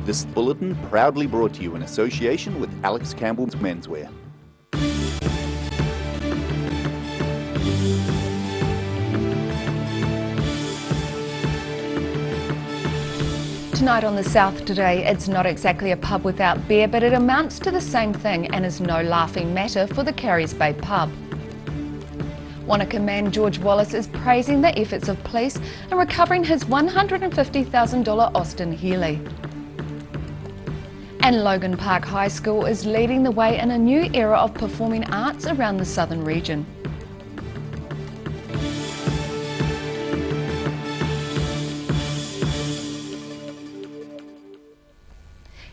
This bulletin proudly brought to you in association with Alex Campbell's Menswear. Tonight on The South Today, it's not exactly a pub without beer, but it amounts to the same thing and is no laughing matter for the Carries Bay pub. Wanaka man George Wallace is praising the efforts of police in recovering his $150,000 Austin Healey. And Logan Park High School is leading the way in a new era of performing arts around the southern region.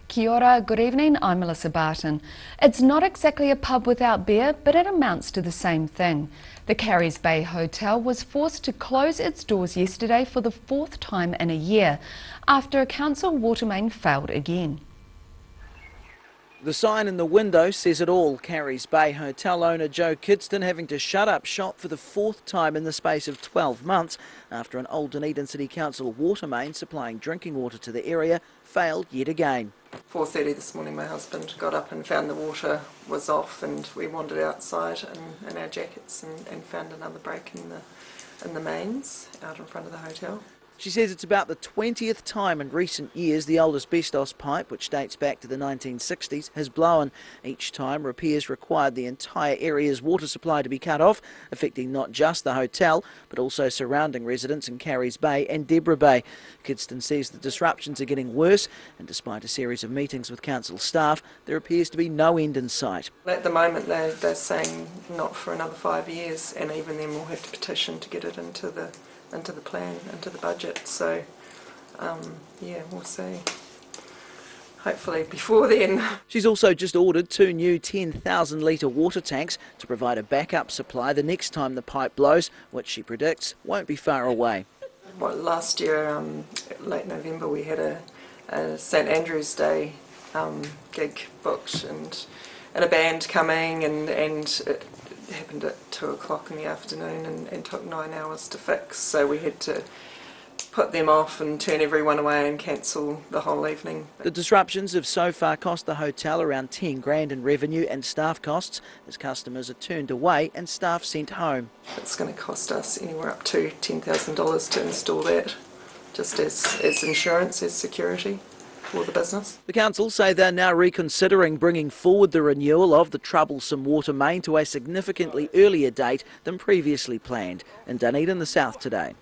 Kia ora, good evening, I'm Melissa Barton. It's not exactly a pub without beer, but it amounts to the same thing. The Carries Bay Hotel was forced to close its doors yesterday for the fourth time in a year, after a council water main failed again. The sign in the window says it all. Carries Bay hotel owner Joe Kidston having to shut up shop for the fourth time in the space of 12 months after an old Dunedin City Council water main supplying drinking water to the area failed yet again. 4:30 this morning my husband got up and found the water was off, and we wandered outside in our jackets and found another break in the mains out in front of the hotel. She says it's about the 20th time in recent years the old asbestos pipe, which dates back to the 1960s, has blown. Each time repairs required the entire area's water supply to be cut off, affecting not just the hotel but also surrounding residents in Carries Bay and Deborah Bay. Kidston says the disruptions are getting worse, and despite a series of meetings with council staff, there appears to be no end in sight. At the moment they're saying not for another 5 years, and even then we'll have to petition to get it into the plan, into the budget. So yeah, we'll see. Hopefully before then. She's also just ordered 2 new 10,000 litre water tanks to provide a backup supply the next time the pipe blows, which she predicts won't be far away. Well, last year, late November, we had a St Andrew's Day gig booked and a band coming, and it happened at 2 o'clock in the afternoon and took 9 hours to fix, so we had to put them off and turn everyone away and cancel the whole evening. The disruptions have so far cost the hotel around 10 grand in revenue and staff costs, as customers are turned away and staff sent home. It's going to cost us anywhere up to $10,000 to install that, just as insurance, as security for the business. The council say they're now reconsidering bringing forward the renewal of the troublesome water main to a significantly earlier date than previously planned. In Dunedin, The South Today.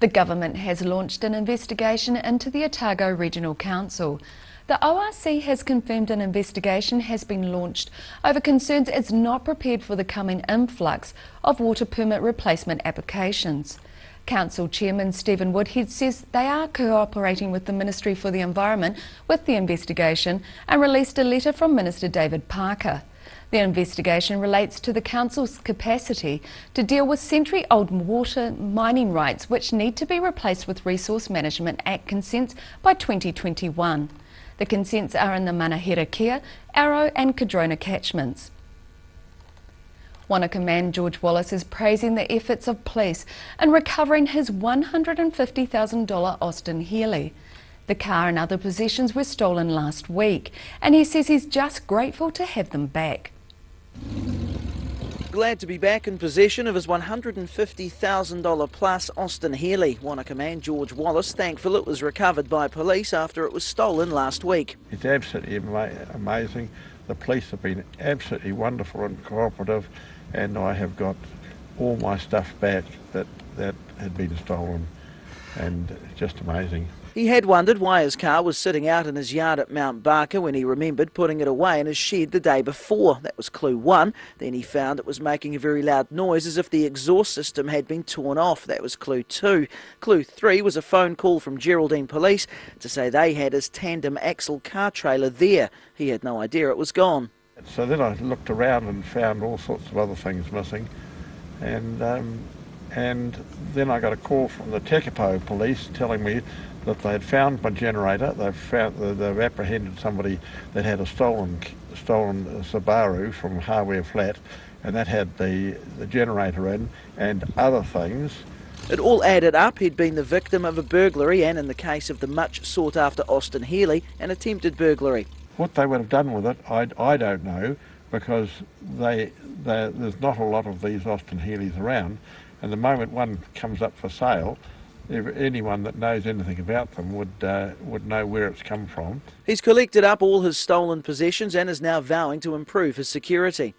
The government has launched an investigation into the Otago Regional Council. The ORC has confirmed an investigation has been launched over concerns it's not prepared for the coming influx of water permit replacement applications. Council Chairman Stephen Woodhead says they are cooperating with the Ministry for the Environment with the investigation and released a letter from Minister David Parker. The investigation relates to the Council's capacity to deal with century-old water mining rights which need to be replaced with Resource Management Act consents by 2021. The consents are in the Manahira Kia, Arrow and Cardrona catchments. Wanaka man George Wallace is praising the efforts of police in recovering his $150,000 Austin Healey. The car and other possessions were stolen last week, and he says he's just grateful to have them back. Glad to be back in possession of his $150,000 plus Austin Healey. Wanaka man George Wallace thankful it was recovered by police after it was stolen last week. It's absolutely amazing. The police have been absolutely wonderful and cooperative, and I have got all my stuff back that had been stolen, and it's just amazing. He had wondered why his car was sitting out in his yard at Mount Barker when he remembered putting it away in his shed the day before. That was clue 1. Then he found it was making a very loud noise as if the exhaust system had been torn off. That was clue 2. Clue 3 was a phone call from Geraldine Police to say they had his tandem axle car trailer there. He had no idea it was gone. So then I looked around and found all sorts of other things missing, and then I got a call from the Tekapo Police telling me that they had found my generator. They've apprehended somebody that had a stolen Subaru from Hardware Flat, and that had the generator in and other things. It all added up. He'd been the victim of a burglary and, in the case of the much sought after Austin Healey, an attempted burglary. What they would have done with it, I don't know, because there's not a lot of these Austin Healeys around, and the moment one comes up for sale, anyone that knows anything about them would know where it's come from. He's collected up all his stolen possessions and is now vowing to improve his security.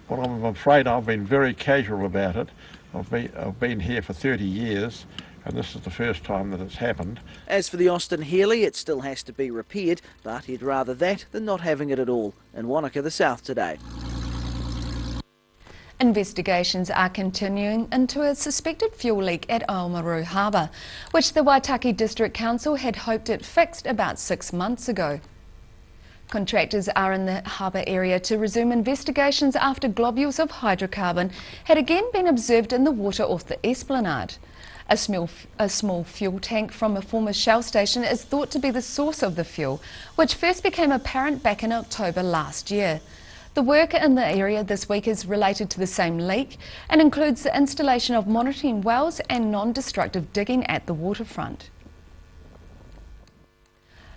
Well, I'm afraid I've been very casual about it. I've been here for 30 years, and this is the first time that it's happened. As for the Austin Healey, it still has to be repaired, but he'd rather that than not having it at all. In Wanaka, the South Today. Investigations are continuing into a suspected fuel leak at Oamaru Harbour, which the Waitaki District Council had hoped it fixed about 6 months ago. Contractors are in the harbour area to resume investigations after globules of hydrocarbon had again been observed in the water off the esplanade. A small fuel tank from a former Shell station is thought to be the source of the fuel, which first became apparent back in October last year. The work in the area this week is related to the same leak and includes the installation of monitoring wells and non-destructive digging at the waterfront.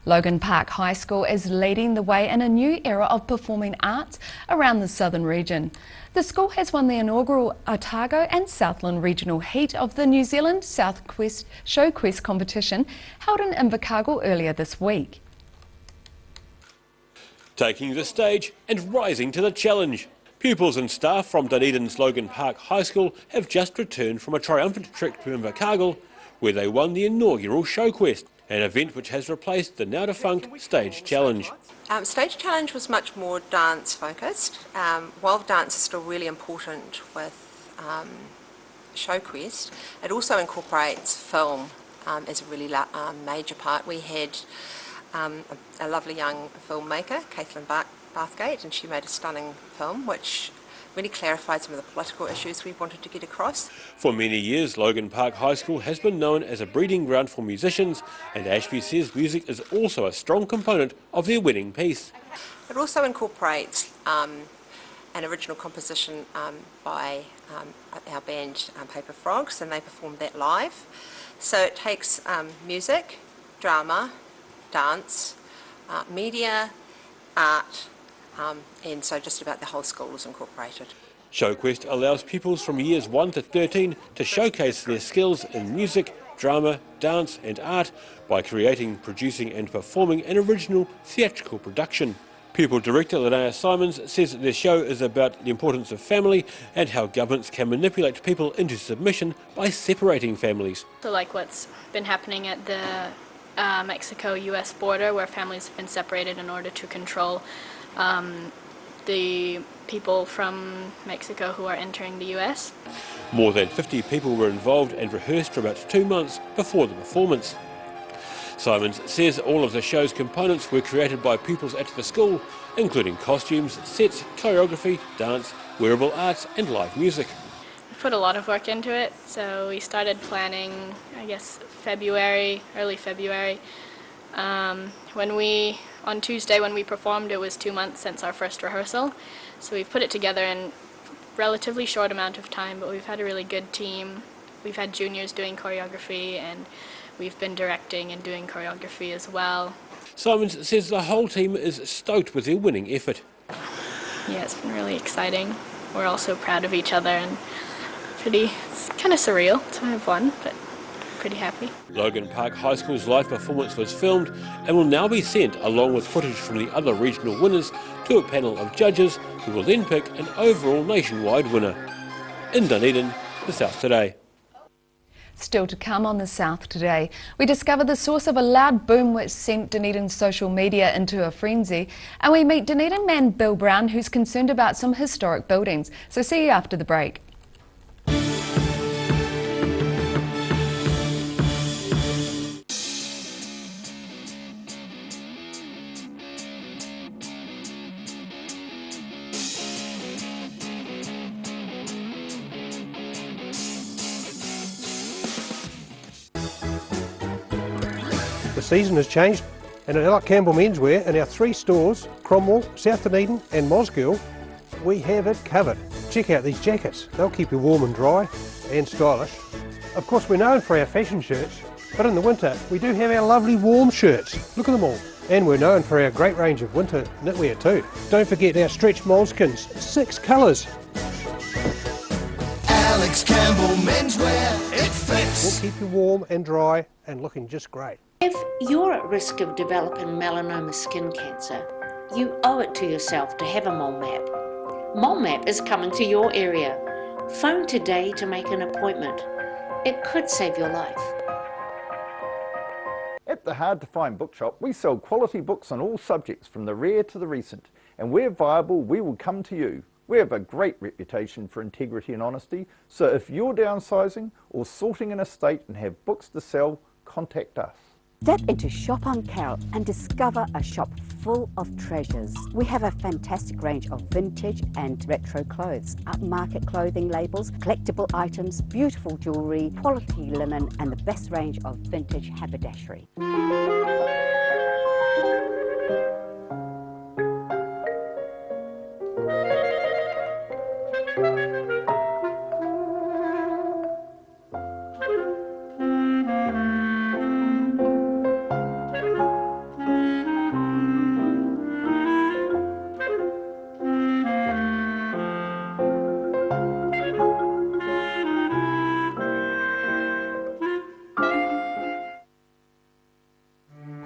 Logan Park High School is leading the way in a new era of performing arts around the southern region. The school has won the inaugural Otago and Southland Regional Heat of the New Zealand South Quest Show Quest competition held in Invercargill earlier this week. Taking the stage and rising to the challenge. Pupils and staff from Dunedin's Logan Park High School have just returned from a triumphant trip to Invercargill, where they won the inaugural Show Quest, an event which has replaced the now defunct Stage Challenge. Stage Challenge was much more dance focused. While dance is still really important with Show Quest, it also incorporates film as a really major part. We had a lovely young filmmaker, Caitlin Bathgate, and she made a stunning film which really clarified some of the political issues we wanted to get across. For many years, Logan Park High School has been known as a breeding ground for musicians, and Ashby says music is also a strong component of their winning piece. It also incorporates an original composition by our band Paper Frogs, and they performed that live. So it takes music, drama, dance, media, art, and so just about the whole school is incorporated. ShowQuest allows pupils from years 1 to 13 to showcase their skills in music, drama, dance and art by creating, producing and performing an original theatrical production. Pupil director Linnea Simons says that their show is about the importance of family and how governments can manipulate people into submission by separating families. So like what's been happening at the Mexico-US border, where families have been separated in order to control the people from Mexico who are entering the US. More than 50 people were involved and rehearsed for about 2 months before the performance. Simons says all of the show's components were created by pupils at the school, including costumes, sets, choreography, dance, wearable arts and live music. We put a lot of work into it, so we started planning, I guess, early February. On Tuesday when we performed, it was 2 months since our first rehearsal, so we've put it together in a relatively short amount of time, but we've had a really good team. We've had juniors doing choreography and we've been directing and doing choreography as well. Simons says the whole team is stoked with their winning effort. Yeah, it's been really exciting. We're all so proud of each other and it's kind of surreal to have won, but pretty happy. Logan Park High School's live performance was filmed and will now be sent along with footage from the other regional winners to a panel of judges who will then pick an overall nationwide winner. In Dunedin, the South Today. Still to come on the South Today, we discover the source of a loud boom which sent Dunedin's social media into a frenzy, and we meet Dunedin man Bill Brown, who's concerned about some historic buildings. So see you after the break. The season has changed, and at Alec Campbell Menswear, in our 3 stores, Cromwell, South Dunedin and Mosgiel, we have it covered. Check out these jackets. They'll keep you warm and dry and stylish. Of course, we're known for our fashion shirts, but in the winter we do have our lovely warm shirts. Look at them all. And we're known for our great range of winter knitwear too. Don't forget our stretch moleskins, 6 colours. Alex Campbell Menswear, it fits. Will keep you warm and dry and looking just great. If you're at risk of developing melanoma skin cancer, you owe it to yourself to have a mole map. Mole Map is coming to your area. Phone today to make an appointment. It could save your life. At the Hard to Find Bookshop, we sell quality books on all subjects from the rare to the recent, and where viable, we will come to you. We have a great reputation for integrity and honesty, so if you're downsizing or sorting an estate and have books to sell, contact us. Step into Shop on Carroll and discover a shop full of treasures. We have a fantastic range of vintage and retro clothes, upmarket clothing labels, collectible items, beautiful jewellery, quality linen and the best range of vintage haberdashery.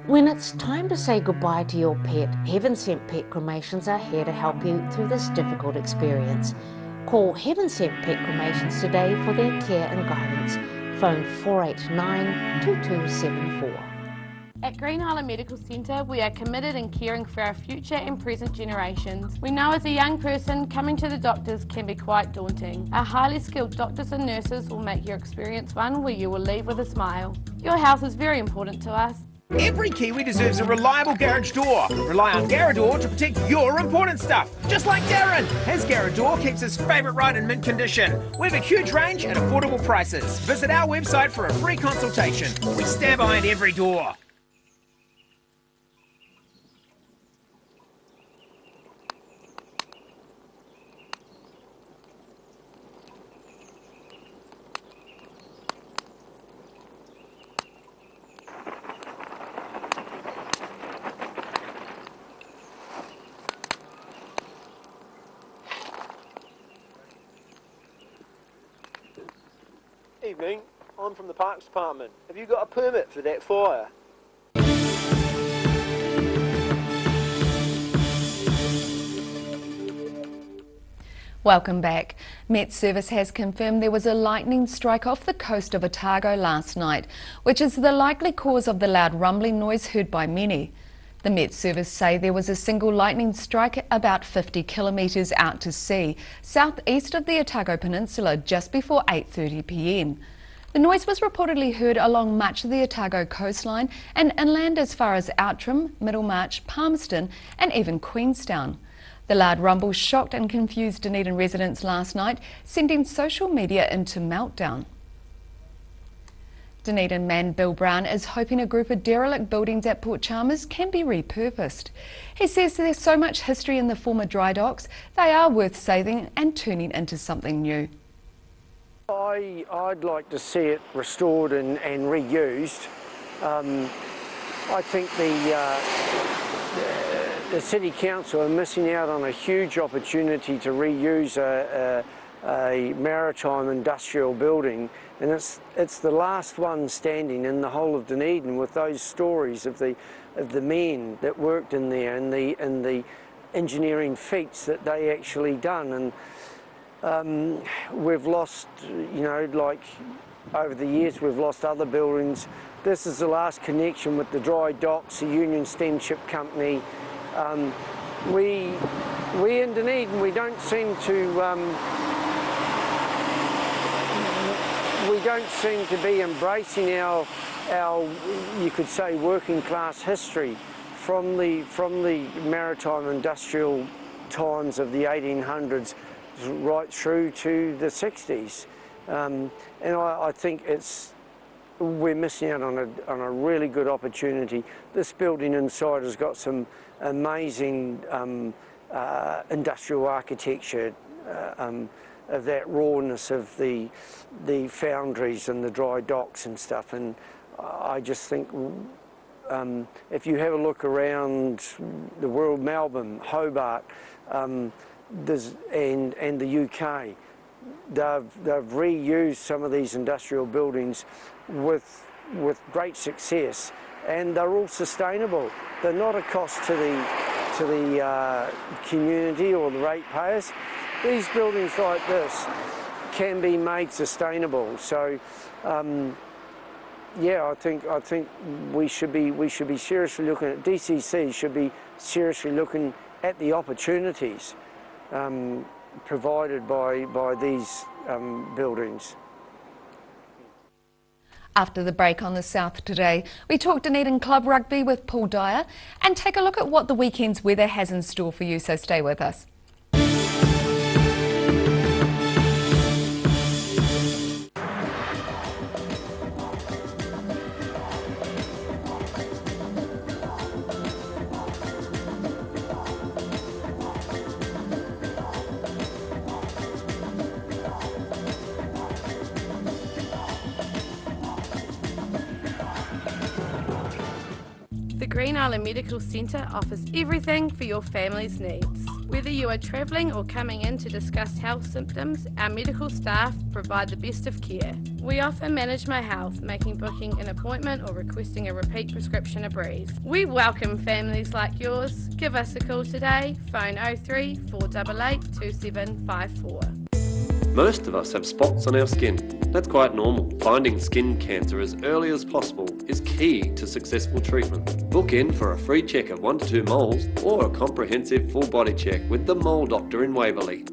When it's time to say goodbye to your pet, Heaven Sent Pet Cremations are here to help you through this difficult experience. Call Heaven Sent Pet Cremations today for their care and guidance. Phone 489-2274. At Green Island Medical Centre, we are committed in caring for our future and present generations. We know as a young person, coming to the doctors can be quite daunting. Our highly skilled doctors and nurses will make your experience one where you will leave with a smile. Your health is very important to us. Every Kiwi deserves a reliable garage door. Rely on Garrador to protect your important stuff. Just like Darren. His Garrador keeps his favourite ride in mint condition. We have a huge range at affordable prices. Visit our website for a free consultation. We stand behind every door. Evening, I'm from the Parks Department. Have you got a permit for that fire? Welcome back. Met Service has confirmed there was a lightning strike off the coast of Otago last night, which is the likely cause of the loud rumbling noise heard by many. The Met Service say there was a single lightning strike about 50 kilometres out to sea, southeast of the Otago Peninsula, just before 8:30 p.m. The noise was reportedly heard along much of the Otago coastline and inland as far as Outram, Middlemarch, Palmerston and even Queenstown. The loud rumble shocked and confused Dunedin residents last night, sending social media into meltdown. Dunedin man Bill Brown is hoping a group of derelict buildings at Port Chalmers can be repurposed. He says there's so much history in the former dry docks, they are worth saving and turning into something new. I'd like to see it restored and reused. I think the City Council are missing out on a huge opportunity to reuse a maritime industrial building, and it's the last one standing in the whole of Dunedin, with those stories of the men that worked in there and the engineering feats that they actually done. And we've lost, you know, like over the years we've lost other buildings. This is the last connection with the dry docks, the Union Steamship Company. We in Dunedin, we don't seem to be embracing our you could say working class history from the maritime industrial times of the 1800s right through to the 60s, and I think we're missing out on a really good opportunity. This building inside has got some amazing industrial architecture. that rawness of the foundries and the dry docks and stuff. And I just think if you have a look around the world, Melbourne, Hobart, and the UK, they've reused some of these industrial buildings with great success, and they're all sustainable. They're not a cost to the community or the ratepayers. These buildings like this can be made sustainable. So, yeah, I think we should be seriously looking at, DCC should be seriously looking at the opportunities provided by these buildings. After the break on the South Today, we talk Dunedin Club Rugby with Paul Dyer and take a look at what the weekend's weather has in store for you, so stay with us. The Green Island Medical Centre offers everything for your family's needs. Whether you are travelling or coming in to discuss health symptoms, our medical staff provide the best of care. We offer Manage My Health, making booking an appointment or requesting a repeat prescription a breeze. We welcome families like yours. Give us a call today, phone 03 488 2754. Most of us have spots on our skin. That's quite normal. Finding skin cancer as early as possible is key to successful treatment. Book in for a free check of 1 to 2 moles or a comprehensive full body check with the Mole Doctor in Waverley.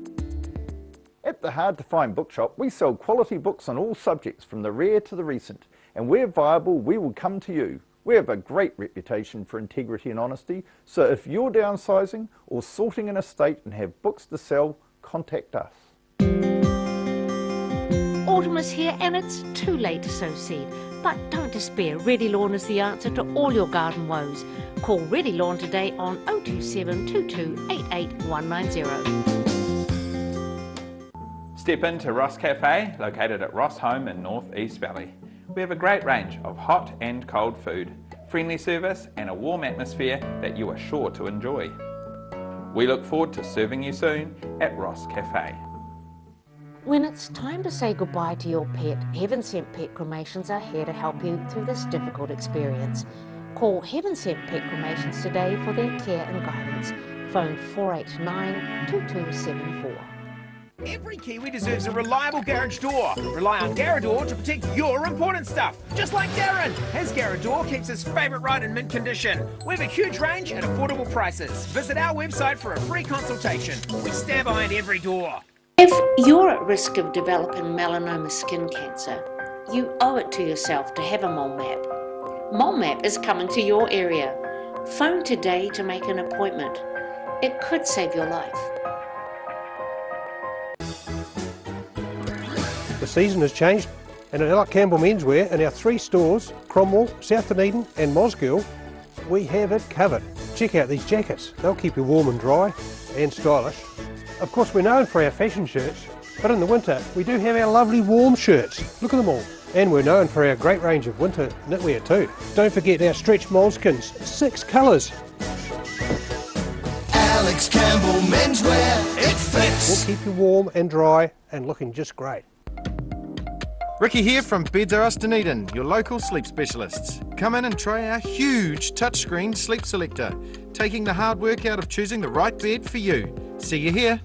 At the Hard to Find Bookshop, we sell quality books on all subjects from the rare to the recent. And where viable, we will come to you. We have a great reputation for integrity and honesty, so if you're downsizing or sorting an estate and have books to sell, contact us. Autumn is here and it's too late to sow seed. But don't despair, Ready Lawn is the answer to all your garden woes. Call Ready Lawn today on 027 22 88 190. Step into Ross Cafe, located at Ross Home in North East Valley. We have a great range of hot and cold food, friendly service and a warm atmosphere that you are sure to enjoy. We look forward to serving you soon at Ross Cafe. When it's time to say goodbye to your pet, Heaven Sent Pet Cremations are here to help you through this difficult experience. Call Heaven Sent Pet Cremations today for their care and guidance. Phone 489 2274. Every Kiwi deserves a reliable garage door. Rely on Garrador to protect your important stuff. Just like Darren. His Garrador keeps his favourite right in mint condition. We have a huge range at affordable prices. Visit our website for a free consultation. We stand behind every door. If you're at risk of developing melanoma skin cancer, you owe it to yourself to have a mole map. Mole map is coming to your area. Phone today to make an appointment. It could save your life. The season has changed, and at Alec Campbell Menswear, in our 3 stores, Cromwell, South Dunedin and Mosgiel, we have it covered. Check out these jackets. They'll keep you warm and dry and stylish. Of course, we're known for our fashion shirts, but in the winter we do have our lovely warm shirts. Look at them all. And we're known for our great range of winter knitwear too. Don't forget our stretch moleskins, 6 colours. Alex Campbell Menswear, it fits. We'll keep you warm and dry and looking just great. Ricky here from Beds R Us Dunedin, your local sleep specialists. Come in and try our huge touchscreen sleep selector, taking the hard work out of choosing the right bed for you. See you here.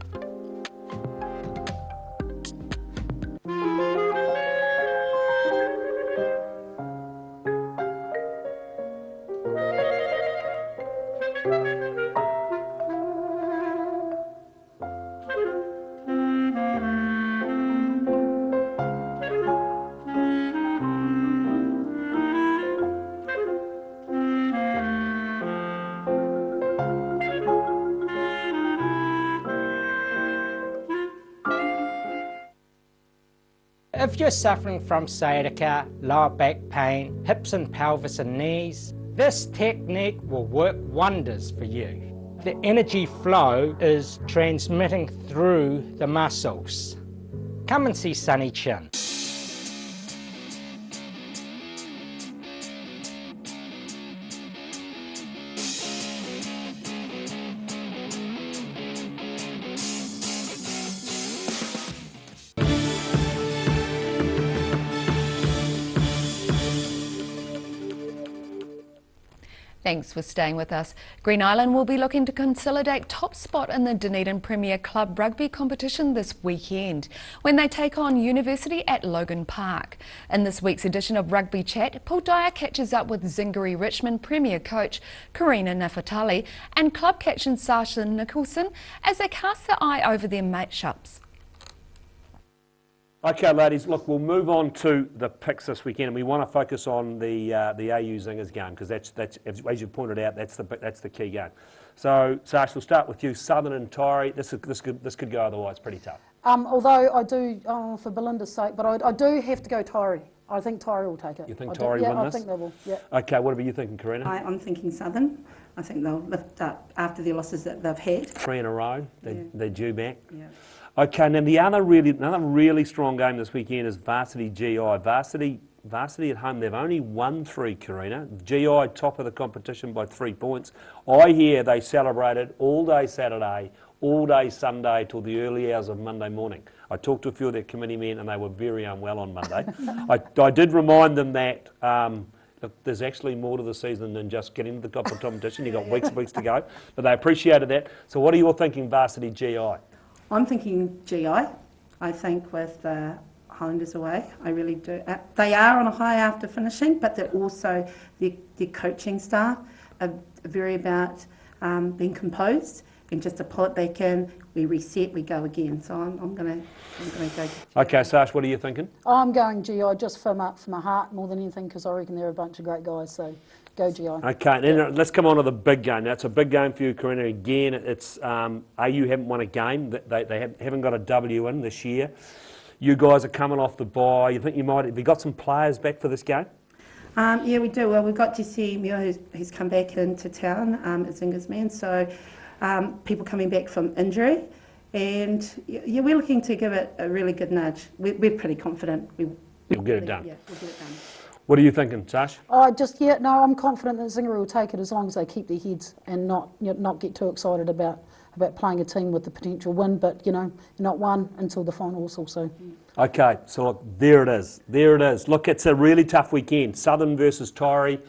If you're suffering from sciatica, lower back pain, hips and pelvis and knees, this technique will work wonders for you. The energy flow is transmitting through the muscles. Come and see Sunny Chin. Thanks for staying with us. Green Island will be looking to consolidate top spot in the Dunedin Premier Club rugby competition this weekend when they take on University at Logan Park. In this week's edition of Rugby Chat, Paul Dyer catches up with Zingari Richmond Premier coach Karina Nafatali and club captain Sasha Nicholson as they cast their eye over their matchups. Okay, ladies, look, we'll move on to the picks this weekend, and we want to focus on the AU Zingers game because that's as you pointed out, that's the key game. So, Sash, we'll start with you. Southern and Tyree. This could go otherwise. Pretty tough. Although I do, for Belinda's sake, but I do have to go Tyree. I think Tyree will take it. You think Tyree win this? Yeah, I think they will. Yeah. Okay, what are you thinking, Karina? I'm thinking Southern. I think they'll lift up after the losses that they've had. 3 in a row. They're due back. Yeah. Okay, now another really strong game this weekend is Varsity GI. Varsity at home, they've only won 3, Karina. GI top of the competition by 3 points. I hear they celebrated all day Saturday, all day Sunday till the early hours of Monday morning. I talked to a few of their committee men and they were very unwell on Monday. I did remind them that look, there's actually more to the season than just getting to the competition. You've got weeks to go. But they appreciated that. So what are you all thinking, Varsity GI? I'm thinking GI. I think with Highlanders away, I really do. They are on a high after finishing, but they're also, their coaching staff are very about being composed and just to pull it back in, we reset, we go again. So I'm going to go. Okay, Sash, what are you thinking? I'm going GI just for my heart more than anything because I reckon they're a bunch of great guys. So go GI. Okay, then let's come on to the big game. Now, it's a big game for you, Karina. Again, it's AU haven't won a game. They haven't got a W in this year. You guys are coming off the bye. You think have you got some players back for this game? Yeah, we do. Well, we've got Jesse Muir who's come back into town as Zingers man. So people coming back from injury. And yeah, we're looking to give it a really good nudge. We're pretty confident. You'll get it done. Yeah, we'll get it done. What are you thinking, Sash? I'm confident that Zingari will take it as long as they keep their heads and not get too excited about playing a team with the potential win. But you're not one until the final whistle. So. Okay, so look, there it is. There it is. Look, it's a really tough weekend. Southern versus Tyree.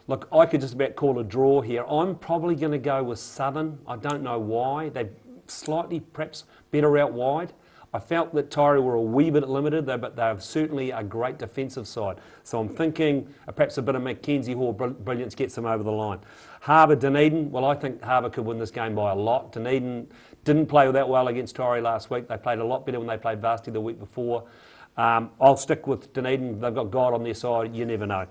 Look, I could just about call a draw here. I'm probably going to go with Southern. I don't know why. They're slightly perhaps better out wide. I felt that Tyree were a wee bit limited, but they're certainly a great defensive side. So I'm thinking perhaps a bit of Mackenzie Hall brilliance gets them over the line. Harbour, Dunedin, well, I think Harbour could win this game by a lot. Dunedin didn't play that well against Tyree last week. They played a lot better when they played Varsity the week before. I'll stick with Dunedin. They've got God on their side. You never know.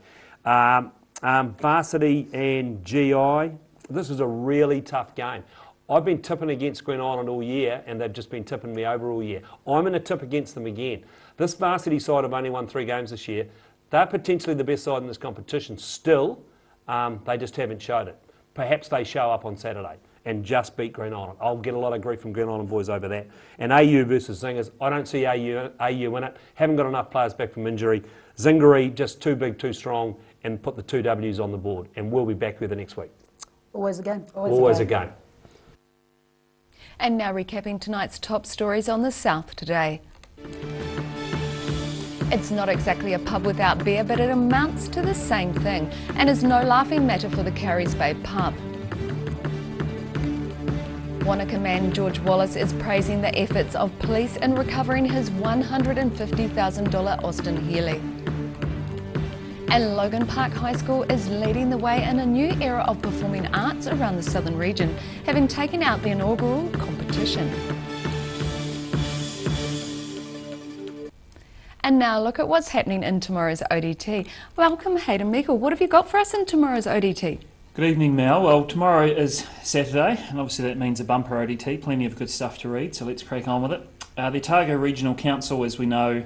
Varsity and GI, this is a really tough game. I've been tipping against Green Island all year and they've just been tipping me over all year. I'm going to tip against them again. This Varsity side have only won 3 games this year. They're potentially the best side in this competition still. They just haven't showed it. Perhaps they show up on Saturday and just beat Green Island. I'll get a lot of grief from Green Island boys over that. And AU versus Zingers, I don't see AU in it. Haven't got enough players back from injury. Zingari, just too big, too strong, and put the 2 Ws on the board. And we'll be back with the next week. Always a game. Always a game. And now recapping tonight's top stories on the South today. It's not exactly a pub without beer, but it amounts to the same thing and is no laughing matter for the Carries Bay pub. Wanaka man George Wallace is praising the efforts of police in recovering his $150,000 Austin Healey. And Logan Park High School is leading the way in a new era of performing arts around the southern region, having taken out the inaugural competition. And now look at what's happening in tomorrow's ODT. Welcome Hayden Meikle. What have you got for us in tomorrow's ODT? Good evening, Mel. Well, tomorrow is Saturday, and obviously that means a bumper ODT, plenty of good stuff to read, so let's crack on with it. The Otago Regional Council, as we know,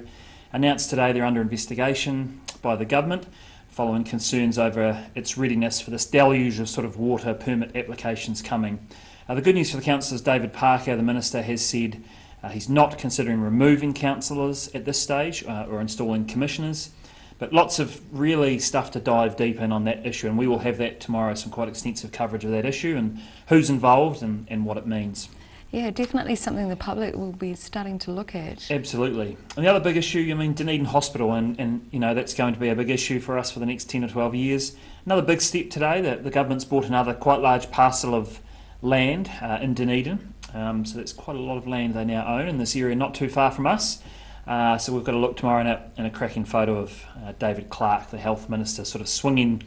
announced today they're under investigation by the government following concerns over its readiness for this deluge of sort of water permit applications coming. The good news for the council is David Parker, the Minister, has said He's not considering removing councillors at this stage or installing commissioners. But lots of really stuff to dive deep in on that issue, and we will have that tomorrow, some quite extensive coverage of that issue and who's involved and what it means. Yeah, definitely something the public will be starting to look at. Absolutely. And the other big issue, Dunedin Hospital, and you know that's going to be a big issue for us for the next 10 or 12 years. Another big step today, that the government's bought another quite large parcel of land in Dunedin. So that's quite a lot of land they now own in this area not too far from us. So we've got to look tomorrow in a cracking photo of David Clark, the Health Minister, sort of swinging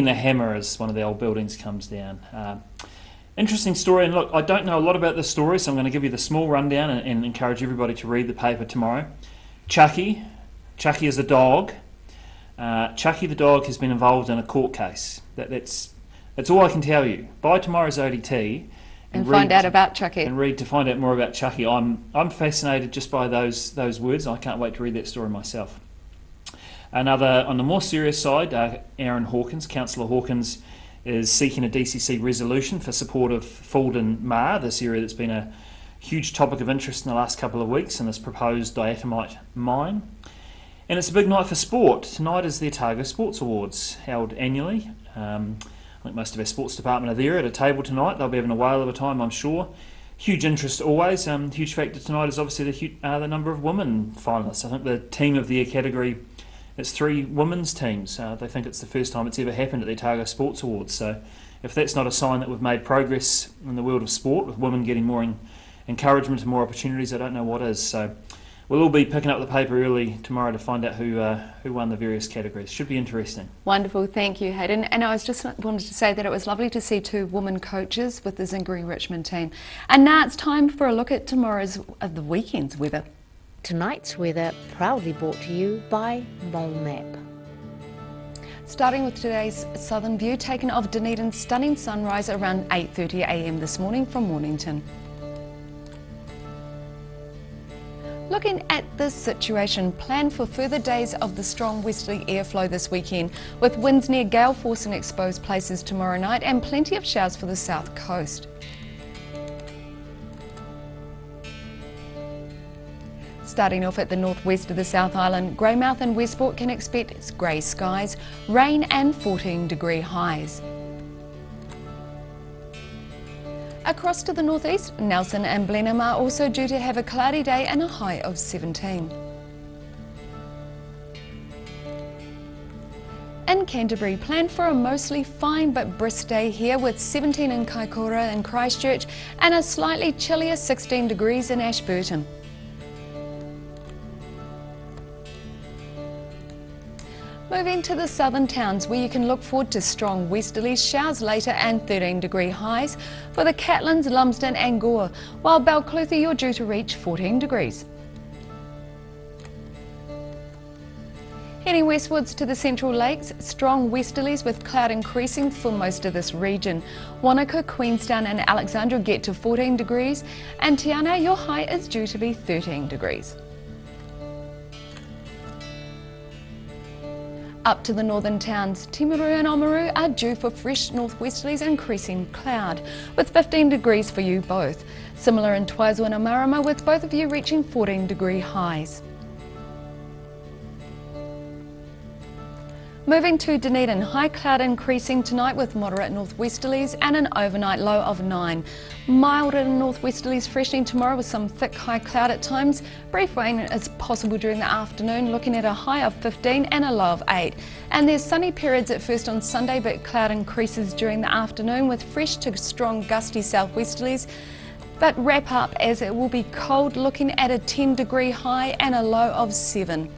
the hammer as one of the old buildings comes down. Interesting story, and look, I don't know a lot about this story, so I'm going to give you the small rundown and encourage everybody to read the paper tomorrow. Chucky is a dog. Chucky the dog has been involved in a court case. That's all I can tell you. Buy tomorrow's ODT. And find out about Chucky. And read to find out more about Chucky. I'm fascinated just by those words. I can't wait to read that story myself. Another, on the more serious side, Aaron Hawkins, Councillor Hawkins, is seeking a DCC resolution for support of Fulden Mar, this area that's been a huge topic of interest in the last couple of weeks, in this proposed diatomite mine. And it's a big night for sport. Tonight is the Otago Sports Awards, held annually. I think most of our sports department are there at a table tonight. They'll be having a whale of a time, I'm sure. Huge interest always. Huge factor tonight is obviously the number of women finalists. I think the team of the year category, it's 3 women's teams. They think it's the first time it's ever happened at the Otago Sports Awards. So if that's not a sign that we've made progress in the world of sport, with women getting more encouragement and more opportunities, I don't know what is. So we'll all be picking up the paper early tomorrow to find out who won the various categories. Should be interesting. Wonderful, thank you, Hayden. And I was just wanted to say that it was lovely to see 2 women coaches with the Zingari Richmond team. And now it's time for a look at tomorrow's the weekend's weather. Tonight's weather proudly brought to you by MoleMap. Starting with today's southern view, taken of Dunedin's stunning sunrise around 8:30 a.m. this morning from Mornington. Looking at this situation, plan for further days of the strong westerly airflow this weekend, with winds near gale force in exposed places tomorrow night and plenty of showers for the south coast. Starting off at the northwest of the South Island, Greymouth and Westport can expect grey skies, rain and 14-degree highs. Across to the northeast, Nelson and Blenheim are also due to have a cloudy day and a high of 17. In Canterbury, plan for a mostly fine but brisk day here, with 17 in Kaikoura and Christchurch and a slightly chillier 16 degrees in Ashburton. Moving to the southern towns, where you can look forward to strong westerlies, showers later and 13-degree highs for the Catlins, Lumsden and Gore, while Balclutha you're due to reach 14 degrees. Heading westwards to the Central Lakes, strong westerlies with cloud increasing for most of this region. Wanaka, Queenstown and Alexandra get to 14 degrees, and Tiana, your high is due to be 13 degrees. Up to the northern towns, Timaru and Oamaru are due for fresh northwesterlies increasing cloud, with 15 degrees for you both. Similar in Twizel and Amarama, with both of you reaching 14-degree highs. Moving to Dunedin, high cloud increasing tonight with moderate northwesterlies and an overnight low of 9. Milder northwesterlies freshening tomorrow with some thick high cloud at times. Brief rain is possible during the afternoon, looking at a high of 15 and a low of 8. And there's sunny periods at first on Sunday, but cloud increases during the afternoon with fresh to strong gusty southwesterlies. But wrap up as it will be cold, looking at a 10-degree high and a low of 7.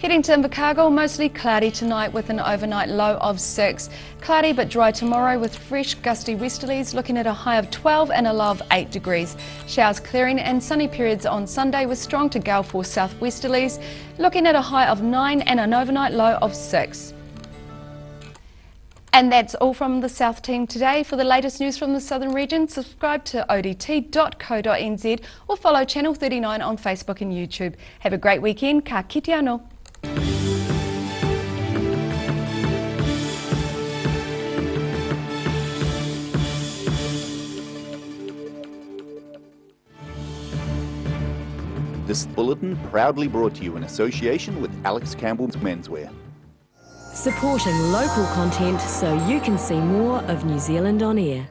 Heading to Invercargill, mostly cloudy tonight with an overnight low of 6. Cloudy but dry tomorrow with fresh gusty westerlies, looking at a high of 12 and a low of 8 degrees. Showers clearing and sunny periods on Sunday with strong to gale force southwesterlies, looking at a high of 9 and an overnight low of 6. And that's all from the South team today. For the latest news from the Southern region, subscribe to odt.co.nz or follow Channel 39 on Facebook and YouTube. Have a great weekend. Ka kite anō. This bulletin proudly brought to you in association with Alex Campbell's Menswear. Supporting local content so you can see more of New Zealand on air.